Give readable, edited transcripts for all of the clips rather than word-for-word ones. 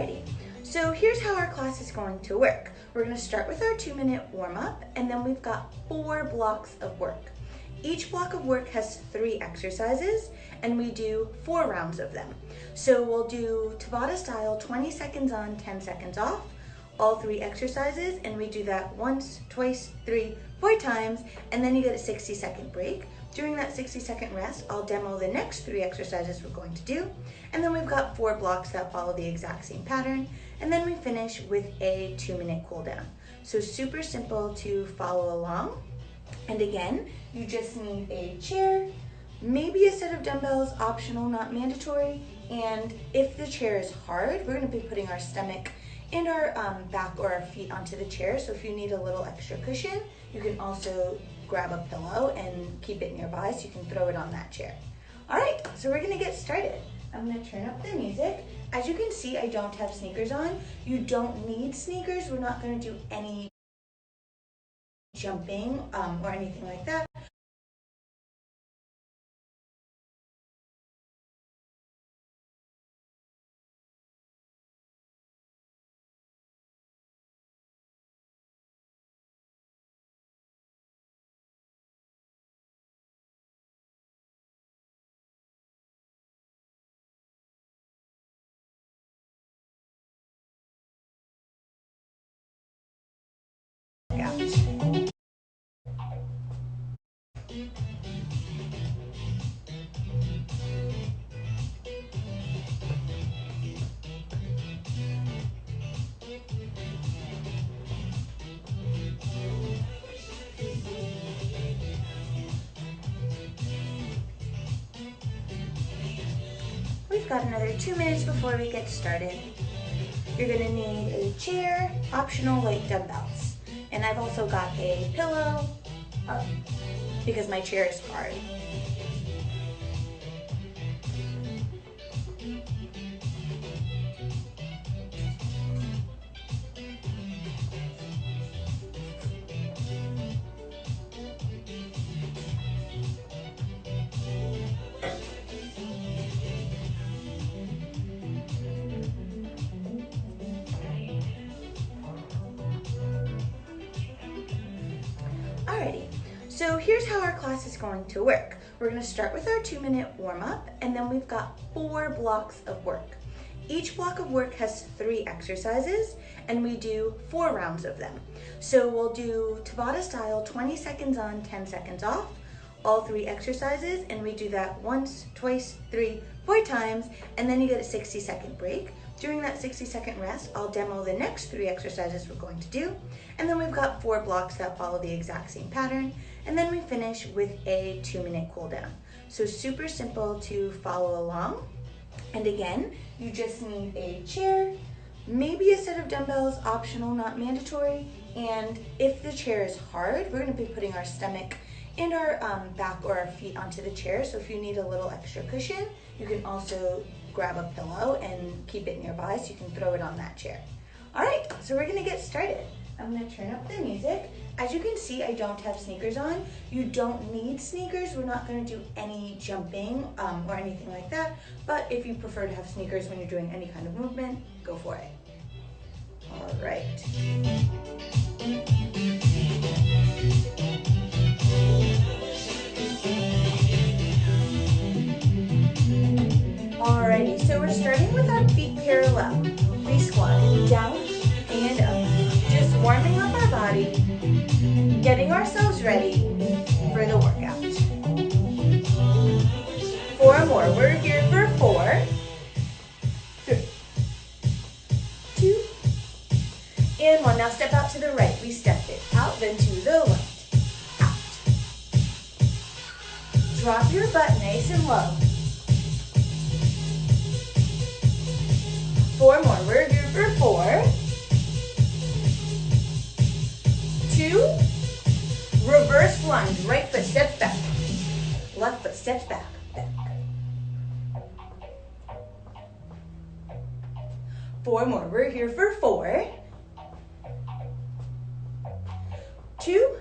Alrighty, so here's how our class is going to work. We're going to start with our 2-minute warm-up, and then we've got 4 blocks of work. Each block of work has 3 exercises, and we do 4 rounds of them. So we'll do Tabata style, 20 seconds on, 10 seconds off, all 3 exercises, and we do that once, twice, 3, 4 times, and then you get a 60-second break. During that 60-second rest, I'll demo the next 3 exercises we're going to do, and then we've got 4 blocks that follow the exact same pattern, and then we finish with a 2-minute cool down. So super simple to follow along. And again, you just need a chair, maybe a set of dumbbells, optional, not mandatory, and if the chair is hard, we're going to be putting our stomach and our back or our feet onto the chair. So if you need a little extra cushion, you can also grab a pillow and keep it nearby so you can throw it on that chair. All right, so we're gonna get started. I'm gonna turn up the music. As you can see, I don't have sneakers on. You don't need sneakers. We're not gonna do any jumping or anything like that. We've got another 2 minutes before we get started. You're gonna need a chair, optional light dumbbells. And I've also got a pillow because my chair is hard. Alrighty, so here's how our class is going to work. We're going to start with our 2-minute warm-up, and then we've got 4 blocks of work. Each block of work has 3 exercises, and we do 4 rounds of them. So we'll do Tabata style, 20 seconds on, 10 seconds off, all 3 exercises, and we do that once, twice, 3, 4 times, and then you get a 60-second break. During that 60-second rest, I'll demo the next 3 exercises we're going to do, and then we've got 4 blocks that follow the exact same pattern, and then we finish with a 2-minute cool down. So super simple to follow along. And again, you just need a chair, maybe a set of dumbbells, optional, not mandatory, and if the chair is hard, we're going to be putting our stomach and our back or our feet onto the chair. So if you need a little extra cushion, you can also grab a pillow and keep it nearby so you can throw it on that chair. All right, so we're gonna get started. I'm gonna turn up the music. As you can see, I don't have sneakers on. You don't need sneakers. We're not gonna do any jumping or anything like that, but if you prefer to have sneakers when you're doing any kind of movement, go for it. All right. Alrighty, so we're starting with our feet parallel. We squat down and up. Just warming up our body, getting ourselves ready for the workout. 4 more. We're here for 4, 3, 2, and 1. Now step out to the right. We step it out, then to the left. Out. Drop your butt nice and low. 4 more. We're here for 4, 2, reverse lunge. Right foot steps back. Left foot steps back. Back. 4 more. We're here for 4, 2,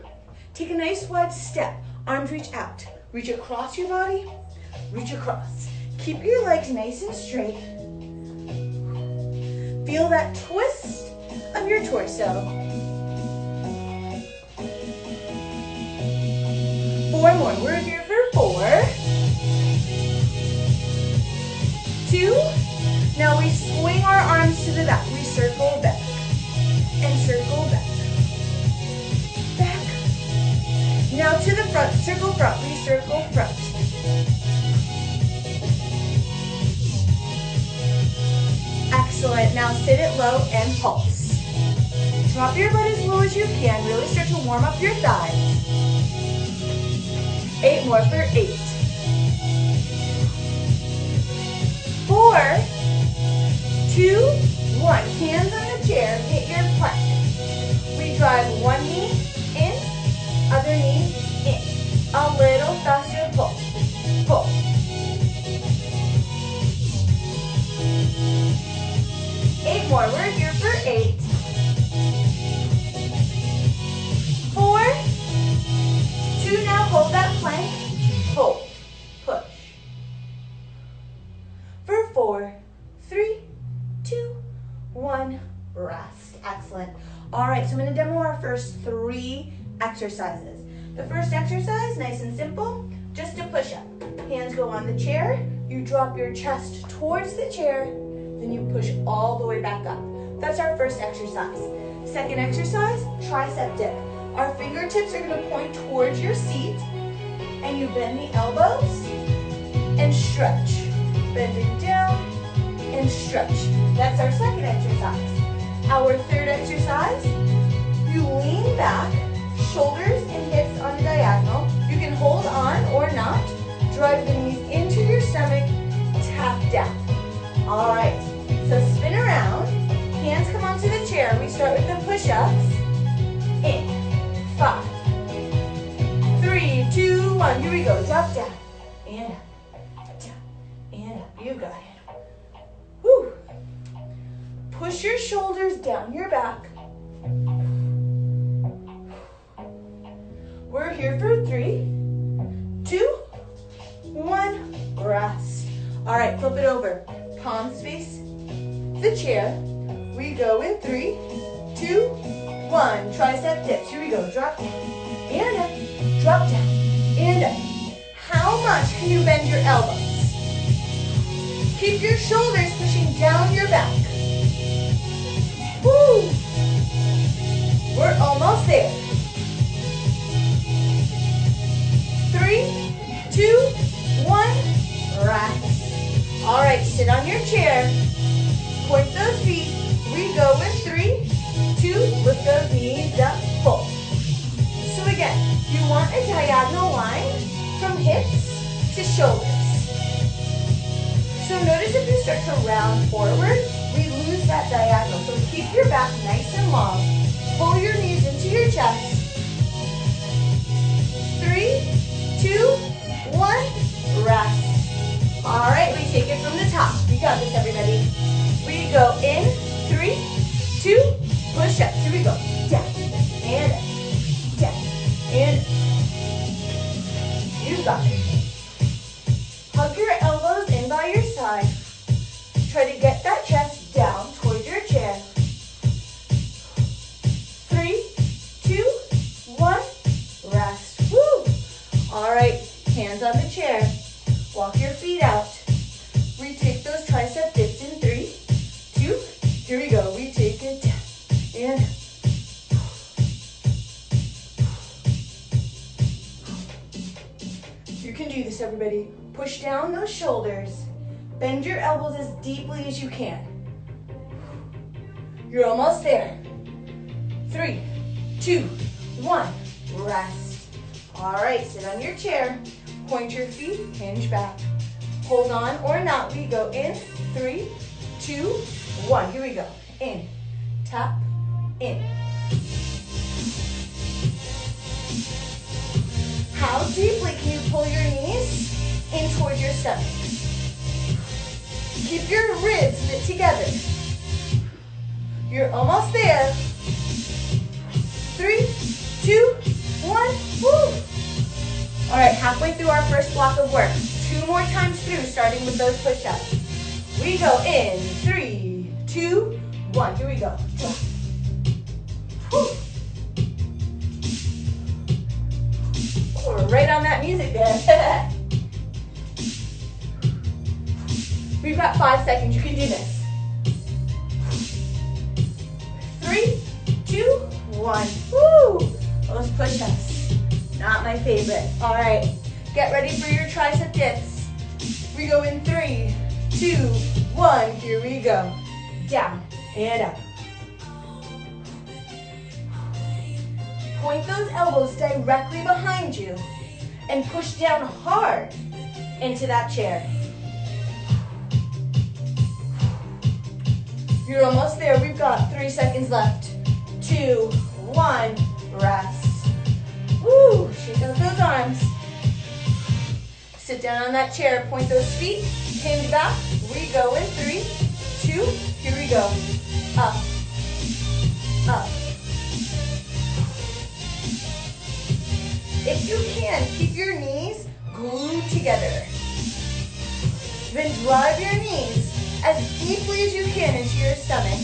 take a nice wide step. Arms reach out. Reach across your body. Reach across. Keep your legs nice and straight. Feel that twist of your torso. 4 more. We're here for 4, 2. Now we swing our arms to the back. We circle back and circle back. Back. Now to the front. Circle front. We circle front. Excellent. Now sit it low and pulse. Drop your butt as low as you can. Really start to warm up your thighs. 8 more for 8. 4, 2, 1. Hands on the chair. Hit your plank. We drive one knee in, other knee in. A little faster. Pull. Pull. 8 more. We're here for 8. 4, 2. Now hold that plank. Hold. Push. For 4, 3, 2, 1. Rest. Excellent. All right, so I'm going to demo our first 3 exercises. The first exercise, nice and simple, just a push-up. Hands go on the chair. You drop your chest towards the chair. Then you push all the way back up. That's our first exercise. Second exercise, tricep dip. Our fingertips are going to point towards your seat, and you bend the elbows and stretch. Bending down and stretch. That's our second exercise. Our third exercise, you lean back, shoulders and hips on the diagonal. You can hold on or not. Drive the knees into your stomach, tap down. All right. So spin around, hands come onto the chair. We start with the push-ups. In, 5, 3, 2, 1. Here we go. Drop down and up, down and up. You got it. Whew. Push your shoulders down your back. We're here for 3, 2, 1. Rest. All right, flip it over. Palms face the chair. We go in 3, 2, 1. Tricep dips. Here we go. Drop down and up. Drop down and up. How much can you bend your elbows? Keep your shoulders pushing down your back. Woo! We're almost there. 3, 2, 1. Rest. All right, sit on your chair. Point those feet. We go in 3, 2. Lift those knees up. Pull. So again, you want a diagonal line from hips to shoulders. So notice if you start to round forward, we lose that diagonal. So keep your back nice and long. Pull your knees into your chest. 3, 2, 1. Rest. All right, we take it from the top. We got this, everybody. We go in, 3, 2, push up. Here we go. Down and up, down and up. You got it. Hug your elbows in by your side. Try to get that chest down towards your chair. 3, 2, 1. Rest. Woo! All right, hands on the chair. Walk your feet out. We take those tricep dips in 3, 2. Here we go. We take it down and you can do this, everybody. Push down those shoulders. Bend your elbows as deeply as you can. You're almost there. 3, 2, 1. Rest. All right, sit on your chair. Point your feet, hinge back. Hold on or not. We go in, 3, 2, 1. Here we go. In, tap, in. How deeply can you pull your knees in towards your stomach? Keep your ribs knit together. You're almost there. 3, 2, 1. Woo! All right, halfway through our first block of work. 2 more times through, starting with those push-ups. We go in, 3, 2, 1. Here we go. Drop. Woo. We're right on that music there. We've got 5 seconds. You can do this. 3, 2, 1. Woo! Those push-ups. Not my favorite. All right. Get ready for your tricep dips. We go in 3, 2, 1. Here we go. Down and up. Point those elbows directly behind you and push down hard into that chair. You're almost there. We've got 3 seconds left. 2, 1, rest. Woo, shake out those arms. Sit down on that chair, point those feet, hinge back. We go in 3, 2, here we go. Up, up. If you can, keep your knees glued together. Then drive your knees as deeply as you can into your stomach.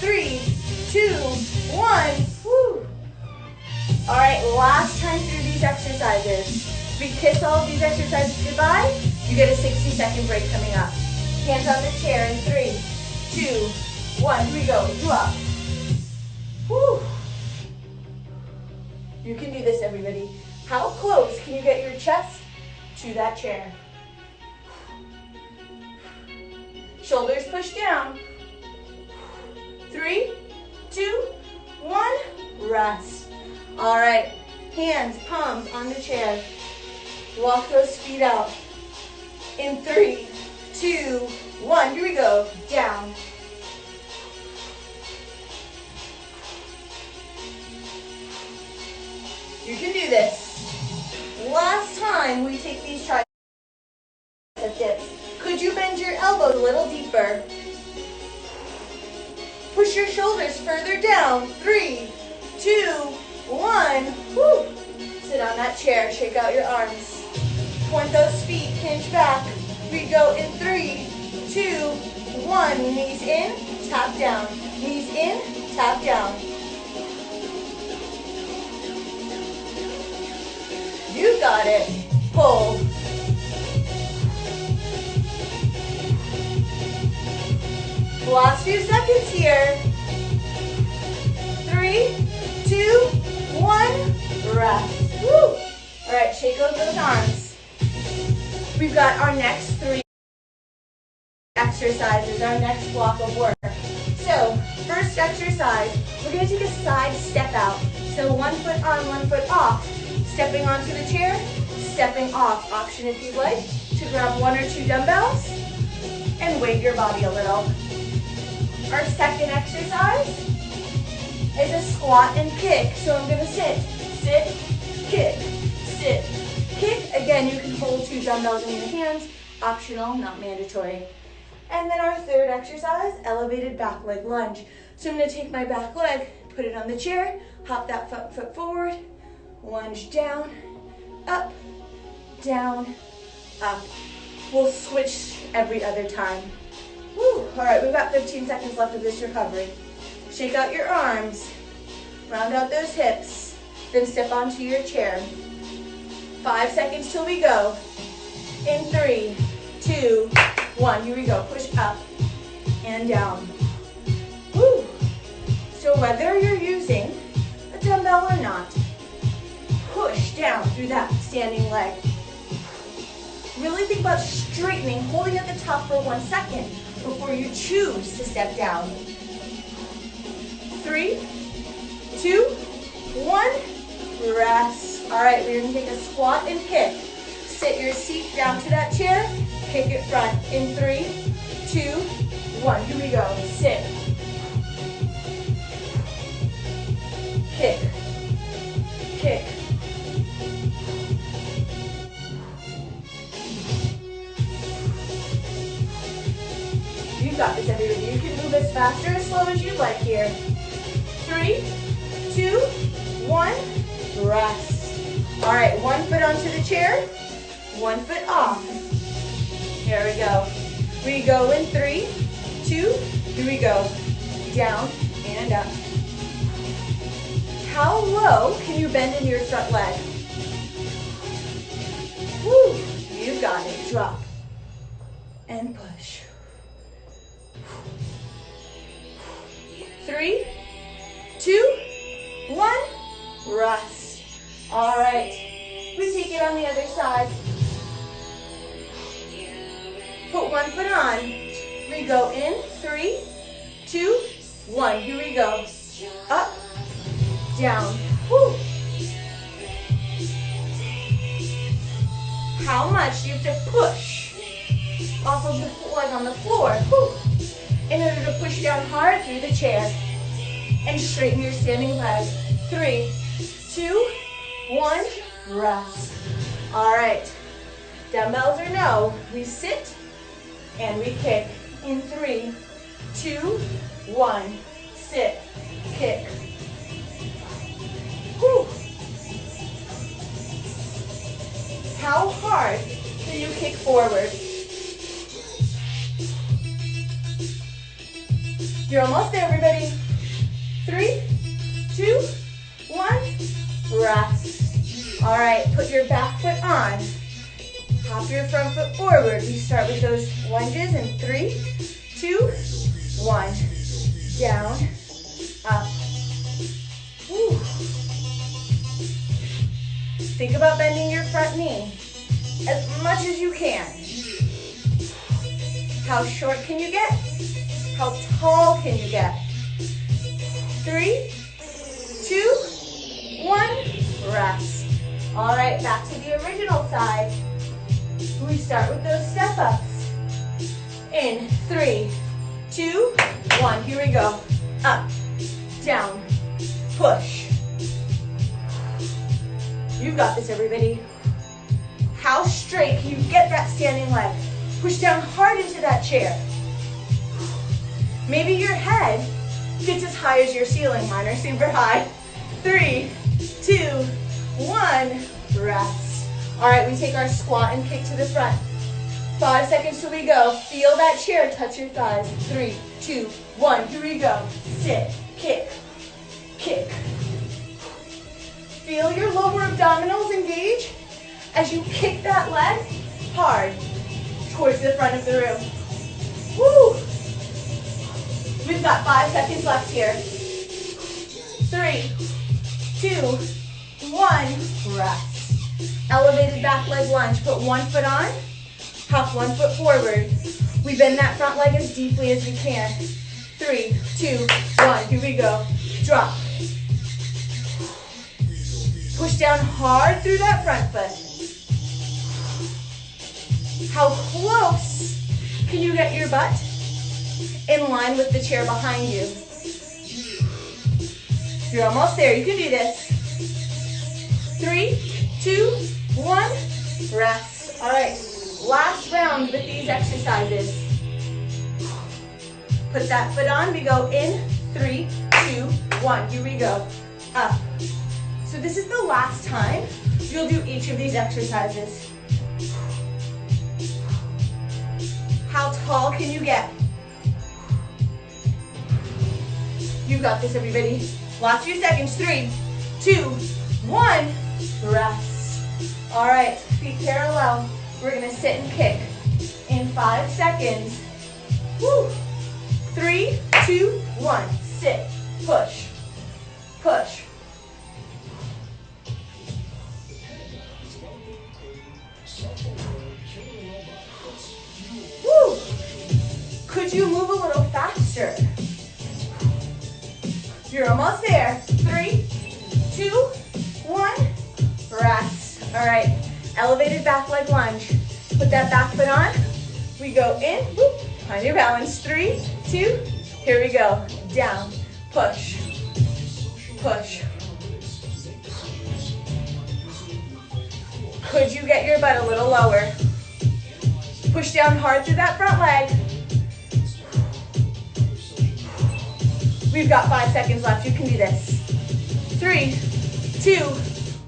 3, 2, 1. Woo. All right, last time through these exercises. We kiss all of these exercises goodbye. You get a 60-second break coming up. Hands on the chair in 3, 2, 1. Here we go. Drop. Woo. You can do this, everybody. How close can you get your chest to that chair? Shoulders push down. 3, 2, 1. Rest. All right. Hands, palms on the chair. Walk those feet out. In 3, 2, 1. Here we go. Down. You can do this. Last time we take these tricep dips. Could you bend your elbows a little deeper? Push your shoulders further down. 3, 2, 1. Woo. Sit on that chair. Shake out your arms. Point those feet. Hinge back. We go in 3, 2, 1. Knees in, tap down. Knees in, tap down. You got it. Pull. Last few seconds here. 3, 2, 1. Rest. Woo. All right, shake out those arms. We've got our next 3 exercises, our next block of work. So, first exercise, we're going to take a side step out. So 1 foot on, 1 foot off. Stepping onto the chair, stepping off. Option if you'd like to grab 1 or 2 dumbbells and weight your body a little. Our second exercise is a squat and kick. So I'm going to sit, kick, sit, kick. Again, you can hold 2 dumbbells in your hands. Optional, not mandatory. And then our third exercise, elevated back leg lunge. So I'm going to take my back leg, put it on the chair, hop that front foot forward, lunge down, up, down, up. We'll switch every other time. Woo. All right, we've got 15 seconds left of this recovery. Shake out your arms, round out those hips, then step onto your chair. 5 seconds till we go. In 3, 2, 1. Here we go. Push up and down. Woo. So whether you're using a dumbbell or not, push down through that standing leg. Really think about straightening, holding at the top for 1 second before you choose to step down. 3, 2, 1, rest. All right, we're gonna take a squat and kick. Sit your seat down to that chair, kick it front. In 3, 2, 1, here we go. Sit, kick, kick. You got this, everybody. You can move as fast or as slow as you like here. 3, 2, 1, rest. All right, 1 foot onto the chair, 1 foot off. Here we go. We go in 3, 2, here we go. Down and up. How low can you bend in your front leg? Woo, you've got it. Drop and push. 3, 2, 1, rest. All right, we take it on the other side. Put one foot on. We go in, 3, 2, 1. Here we go. Up, down. Woo. How much do you have to push off of the leg on the floor? Woo. In order to push down hard through the chair and straighten your standing leg. 3, 2, 1, rest. All right, dumbbells or no, we sit and we kick in 3, 2, 1, sit, kick. Whew. How hard can you kick forward? You're almost there, everybody. 3, 2, 1, rest. All right, put your back foot on. Hop your front foot forward. We start with those lunges in 3, 2, 1. Down, up. Whew. Think about bending your front knee as much as you can. How short can you get? How tall can you get? 3, 2, 1, rest. All right, back to the original side. We start with those step ups. In 3, 2, 1. Here we go. Up, down, push. You've got this, everybody. How straight can you get that standing leg? Push down hard into that chair. Maybe your head gets as high as your ceiling. Mine are super high. 3, 2, 1, rest. All right, we take our squat and kick to the front. 5 seconds till we go. Feel that chair touch your thighs. 3, 2, 1, here we go. Sit, kick, kick. Feel your lower abdominals engage as you kick that leg hard towards the front of the room. Woo! We've got 5 seconds left here. 3, 2, 1, rest. Elevated back leg lunge. Put one foot on, hop one foot forward. We bend that front leg as deeply as we can. 3, 2, 1, here we go. Drop. Push down hard through that front foot. How close can you get your butt in line with the chair behind you? You're almost there. You can do this. 3, 2, 1, rest. All right, last round with these exercises. Put that foot on. We go in 3, 2, 1. Here we go. Up. So this is the last time you'll do each of these exercises. How tall can you get? You've got this, everybody. Last few seconds. 3, 2, 1, rest. All right, feet parallel. We're gonna sit and kick in 5 seconds. Woo. 3, 2, 1, sit, push, push. Woo. Could you move a little faster? You're almost there. 3, 2, 1, rest. All right, elevated back leg lunge. Put that back foot on. We go in, whoop, find your balance. 3, 2, here we go. Down, push, push. Could you get your butt a little lower? Push down hard through that front leg. We've got 5 seconds left. You can do this. 3, 2,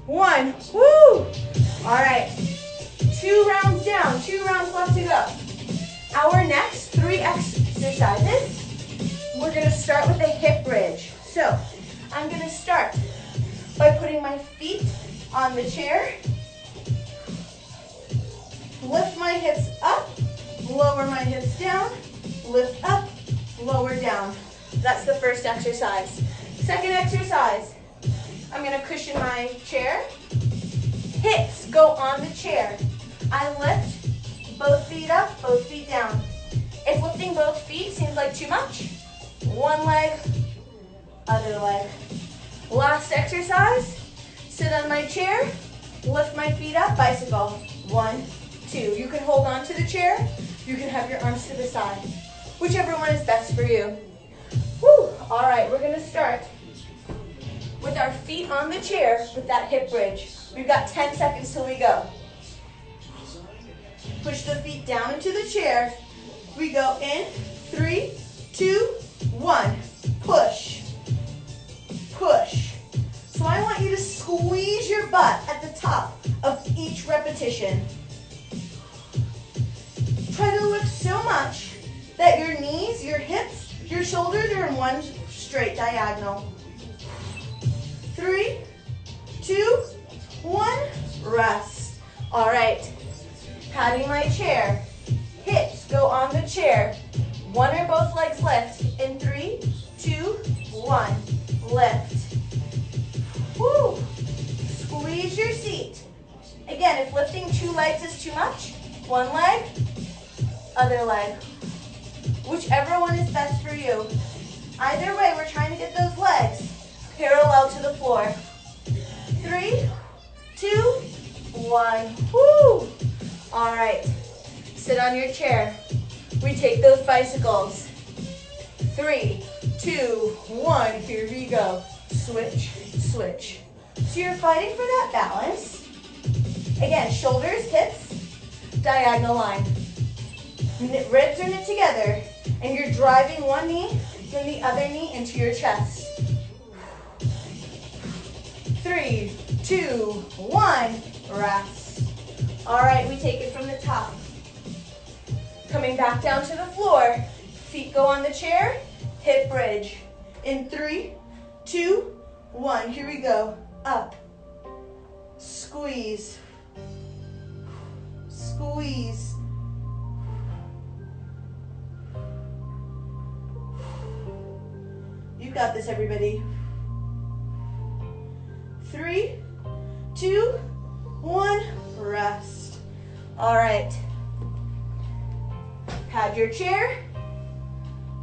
1. Woo! All right. 2 rounds down. 2 rounds left to go. Our next 3 exercises, we're gonna start with a hip bridge. So I'm gonna start by putting my feet on the chair, lift my hips up, lower my hips down, lift up, lower down. That's the first exercise. Second exercise, I'm gonna cushion my chair. Hips go on the chair. I lift both feet up, both feet down. If lifting both feet seems like too much, one leg, other leg. Last exercise, sit on my chair, lift my feet up, bicycle. 1, 2. You can hold on to the chair, you can have your arms to the side. Whichever one is best for you. Whew. All right, we're gonna start with our feet on the chair with that hip bridge. We've got 10 seconds till we go. Push the feet down into the chair. We go in, 3, 2, 1. Push, push. So I want you to squeeze your butt at the top of each repetition. Try to lift so much that your knees, your hips, your shoulders are in one straight diagonal. 3, 2, 1, rest. All right, patting my chair. Hips go on the chair. One or both legs lift. In 3, 2, 1, lift. Woo. Squeeze your seat. Again, if lifting 2 legs is too much, one leg, other leg. Whichever one is best for you. Either way, we're trying to get those legs parallel to the floor. 3, 2, 1. Woo! All right, sit on your chair. We take those bicycles. 3, 2, 1, here we go. Switch, switch. So you're fighting for that balance. Again, shoulders, hips, diagonal line. Ribs are knit together, and you're driving one knee, then the other knee into your chest. 3, 2, 1, rest. All right, we take it from the top. Coming back down to the floor, feet go on the chair, hip bridge. In 3, 2, 1, here we go. Up, squeeze, squeeze. You got this, everybody. 3, 2, 1, rest. All right. Pad your chair.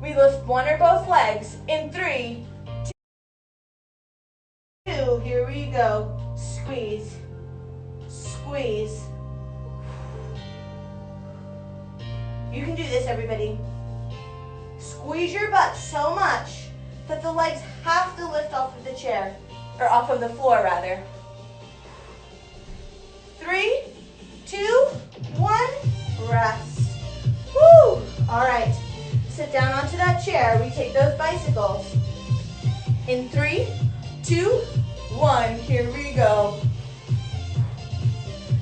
We lift one or both legs. In 3, 2, here we go. Squeeze, squeeze. You can do this, everybody. Squeeze your butt so much that the legs have to lift off of the chair, or off of the floor, rather. 3, 2, 1, rest. Woo! All right, sit down onto that chair. We take those bicycles. In 3, 2, 1, here we go.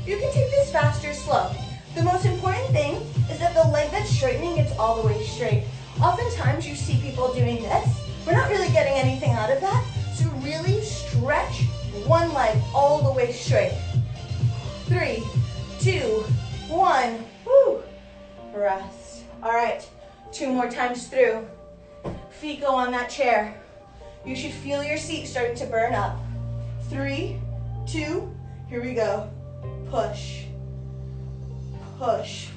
You can take this fast or slow. The most important thing is that the leg that's straightening gets all the way straight. Oftentimes you see people doing this. We're not really getting anything out of that, so really stretch one leg all the way straight. 3, 2, 1, woo, rest. All right, 2 more times through. Feet go on that chair. You should feel your seat starting to burn up. 3, 2, here we go. Push, push.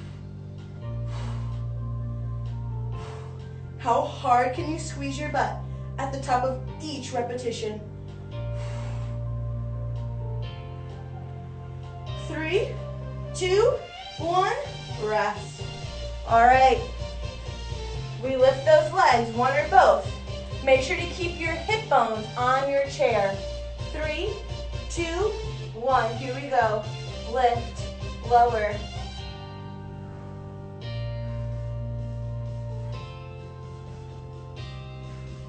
How hard can you squeeze your butt at the top of each repetition? 3, 2, 1, rest. All right, we lift those legs, one or both. Make sure to keep your hip bones on your chair. 3, 2, 1, here we go. Lift, lower.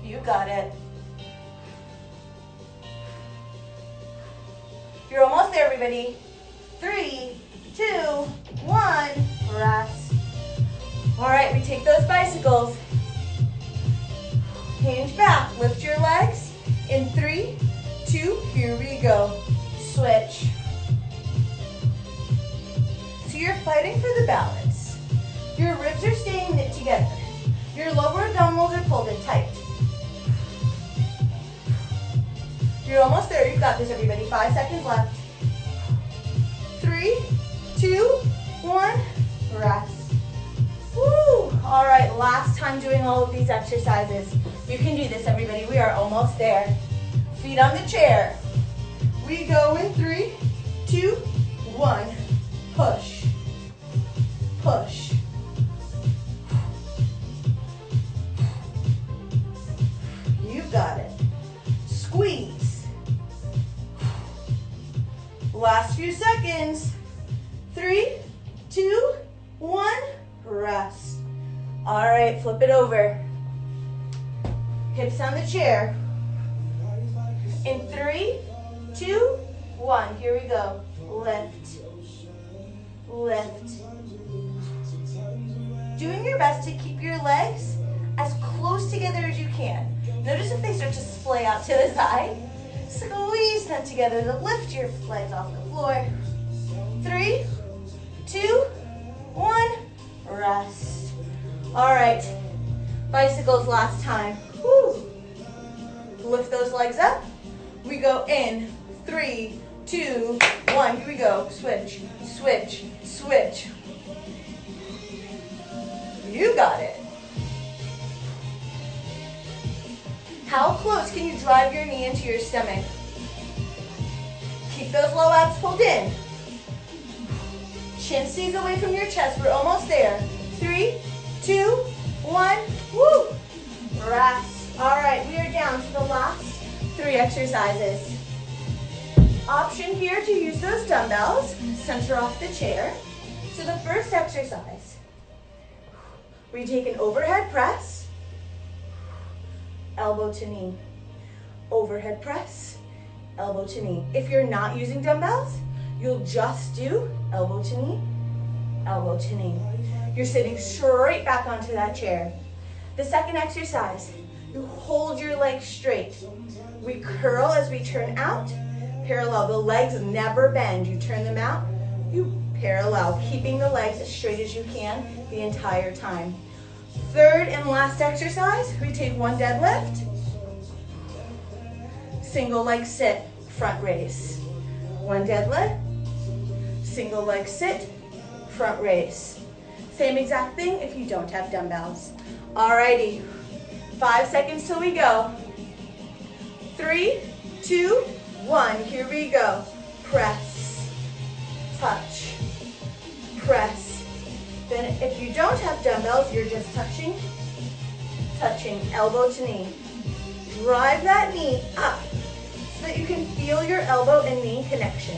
You got it. You're almost there, everybody. 3, 2, 1, rest. All right, we take those bicycles. Hinge back, lift your legs. In 3, 2, here we go. Switch. So you're fighting for the balance. Your ribs are staying knit together. Your lower abdominals are pulled in tight. You're almost there. You've got this, everybody. 5 seconds left. 3, 2, 1. Rest. Woo! All right, last time doing all of these exercises. You can do this, everybody. We are almost there. Feet on the chair. We go in 3, 2, 1. Push. Push. You've got it. Squeeze. Last few seconds. 3, 2, 1. Rest. All right, flip it over. Hips on the chair. In 3, 2, 1. Here we go. Lift. Lift. Doing your best to keep your legs as close together as you can. Notice if they start to splay out to the side. Squeeze them together to lift your legs off the floor. 3, 2, 1. Rest. All right. Bicycles last time. Woo. Lift those legs up. We go in 3, 2, 1. Here we go. Switch, switch, switch. You got it. How close can you drive your knee into your stomach? Keep those low abs pulled in. Chin stays away from your chest. We're almost there. 3, 2, 1. Woo! Rest. All right, we are down to the last 3 exercises. Option here to use those dumbbells. Center off the chair. So the first exercise, we take an overhead press, elbow to knee. Overhead press, elbow to knee. If you're not using dumbbells, you'll just do elbow to knee, elbow to knee. You're sitting straight back onto that chair. The second exercise, you hold your legs straight. We curl as we turn out, parallel. The legs never bend. You turn them out, you parallel, keeping the legs as straight as you can the entire time. Third and last exercise, we take one deadlift, single leg sit, front raise. One deadlift, single leg sit, front raise. Same exact thing if you don't have dumbbells. Alrighty, 5 seconds till we go. 3, 2, 1, here we go. Press, touch, press. Then if you don't have dumbbells, you're just touching, elbow to knee. Drive that knee up so that you can feel your elbow and knee connection.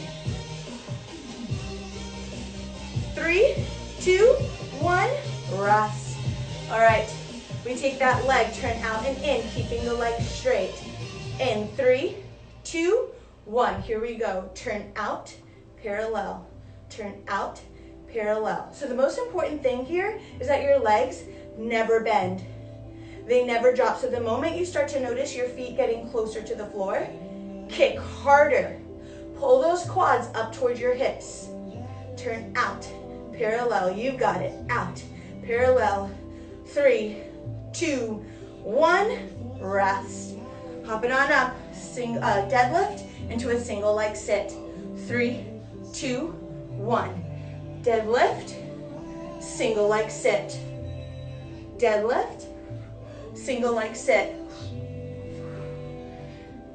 3, 2, 1, rest. All right, we take that leg, turn out and in, keeping the leg straight. In 3, 2, 1, here we go. Turn out, parallel, turn out, parallel. So the most important thing here is that your legs never bend. They never drop. So the moment you start to notice your feet getting closer to the floor, kick harder. Pull those quads up towards your hips. Turn out, parallel. You've got it. Out, parallel. 3, 2, 1, rest. Hop it on up. Deadlift into a single leg sit. 3, 2, 1. Deadlift, single leg sit. Deadlift, single leg sit.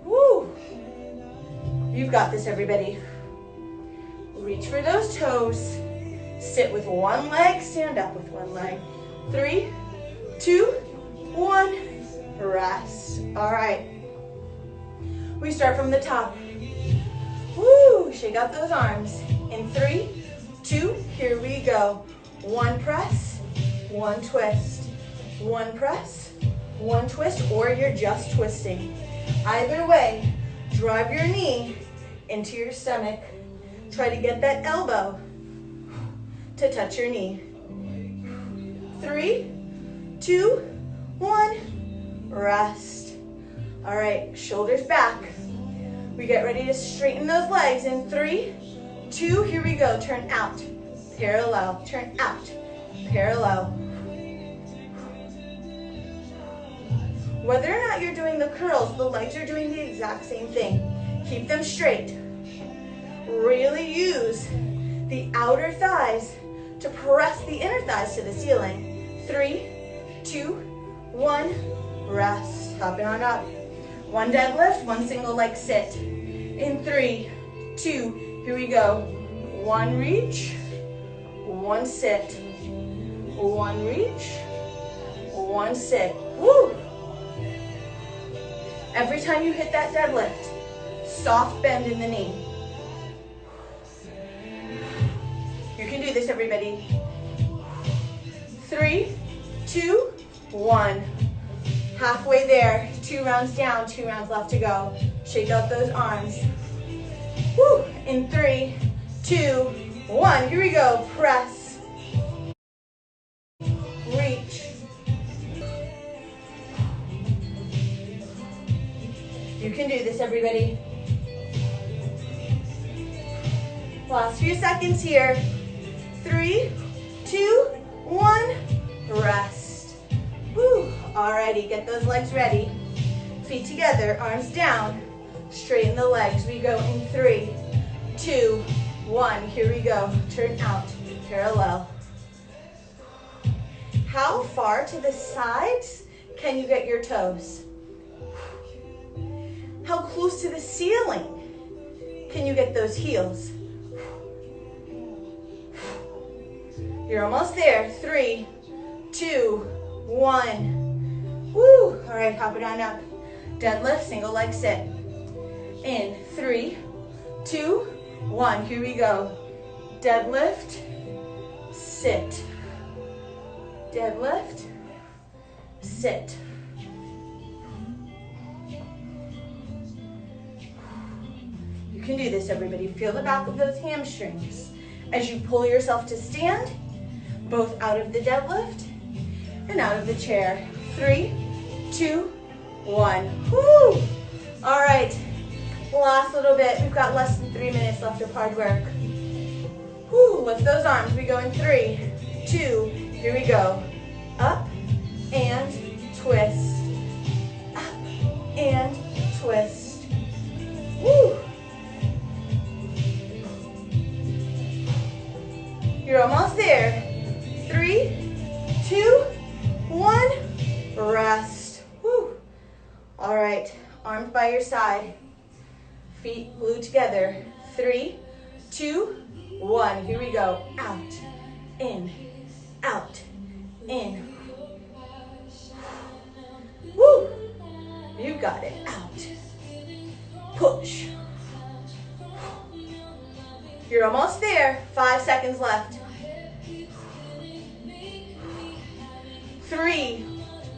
Woo! You've got this, everybody. Reach for those toes. Sit with one leg, stand up with one leg. 3, 2, 1, rest. All right. We start from the top. Woo! Shake out those arms. In 3, 2, here we go. One press, one twist. One press, one twist, or you're just twisting. Either way, drive your knee into your stomach. Try to get that elbow to touch your knee. 3, 2, 1, rest. All right, shoulders back. We get ready to straighten those legs in 3, 2, here we go. Turn out, parallel, turn out, parallel. Whether or not you're doing the curls, the legs are doing the exact same thing. Keep them straight. Really use the outer thighs to press the inner thighs to the ceiling. 3, 2, 1, rest. Hop it on up. One deadlift, one single leg sit. In 3, 2, here we go. One reach, one sit. One reach, one sit. Woo! Every time you hit that deadlift, soft bend in the knee. You can do this, everybody. 3, 2, 1. Halfway there, 2 rounds down, 2 rounds left to go. Shake out those arms. Woo! In 3, 2, 1. Here we go. Press. Reach. You can do this, everybody. Last few seconds here. 3, 2, 1, rest. Woo. Alrighty, get those legs ready. Feet together, arms down. Straighten the legs. We go in 3, 2, 1. Here we go. Turn out, parallel. How far to the sides can you get your toes? How close to the ceiling can you get those heels? You're almost there. 3, 2, 1. Woo! All right, hop it on up. Deadlift, single leg sit. In 3, 2, 1. Here we go. Deadlift, sit. Deadlift, sit. You can do this, everybody. Feel the back of those hamstrings as you pull yourself to stand, both out of the deadlift and out of the chair. 3, 2, 1. Woo! All right, last little bit. We've got less than 3 minutes left of hard work. Woo! Lift those arms. We go in 3, 2, here we go. Up and twist. Up and twist. Woo! You're almost there. 3, 2, 1, rest. Woo. All right, arms by your side, feet glued together. 3, 2, 1, here we go. Out, in, out, in. Woo. You got it. Out, push. You're almost there. 5 seconds left. 3,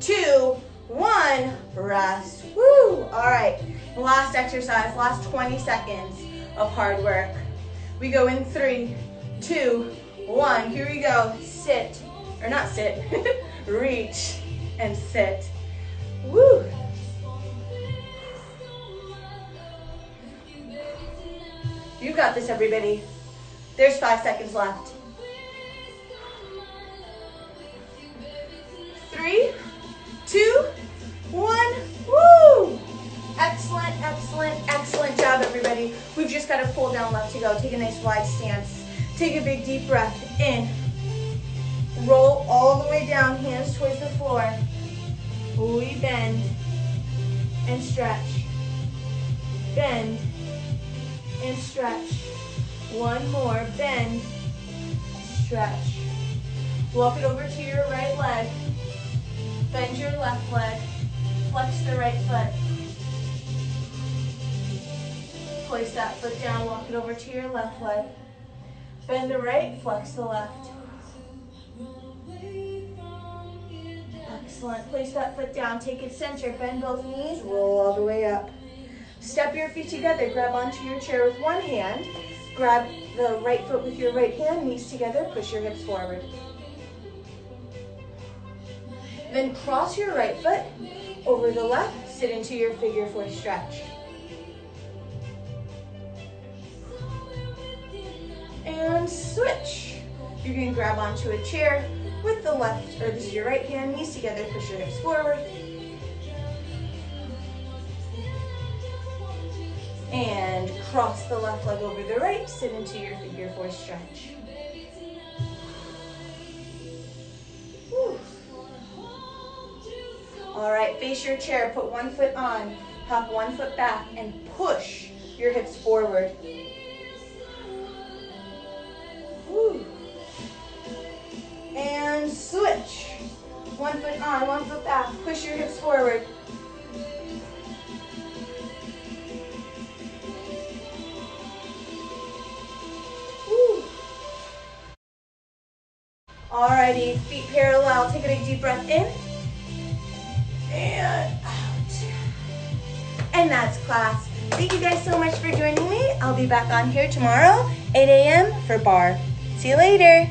2, 1, rest. Woo! All right, last exercise, last 20 seconds of hard work. We go in 3, 2, 1, here we go. Sit, or not sit, reach and sit. Woo! You got this, everybody. There's 5 seconds left. 3, 2, 1, woo! Excellent, excellent, excellent job, everybody. We've just got a pull down left to go. Take a nice wide stance. Take a big deep breath in. Roll all the way down, hands towards the floor. We bend and stretch. Bend and stretch. One more, bend, stretch. Walk it over to your right leg. Bend your left leg. Flex the right foot. Place that foot down, walk it over to your left leg. Bend the right, flex the left. Excellent. Place that foot down, take it center, bend both knees, roll all the way up. Step your feet together, grab onto your chair with one hand, grab the right foot with your right hand, knees together, push your hips forward. Then cross your right foot over the left, sit into your figure four stretch. And switch. You can grab onto a chair with the left, or this is your right hand, knees together, push your hips forward. And cross the left leg over the right, sit into your figure four stretch. Whew. All right, face your chair, put one foot on, hop one foot back, and push your hips forward. Whew. And switch. One foot on, one foot back, push your hips forward. Whew. Alrighty, feet parallel, take a big deep breath in. And out. And that's class. Thank you guys so much for joining me. I'll be back on here tomorrow, 8 a.m. for bar. See you later.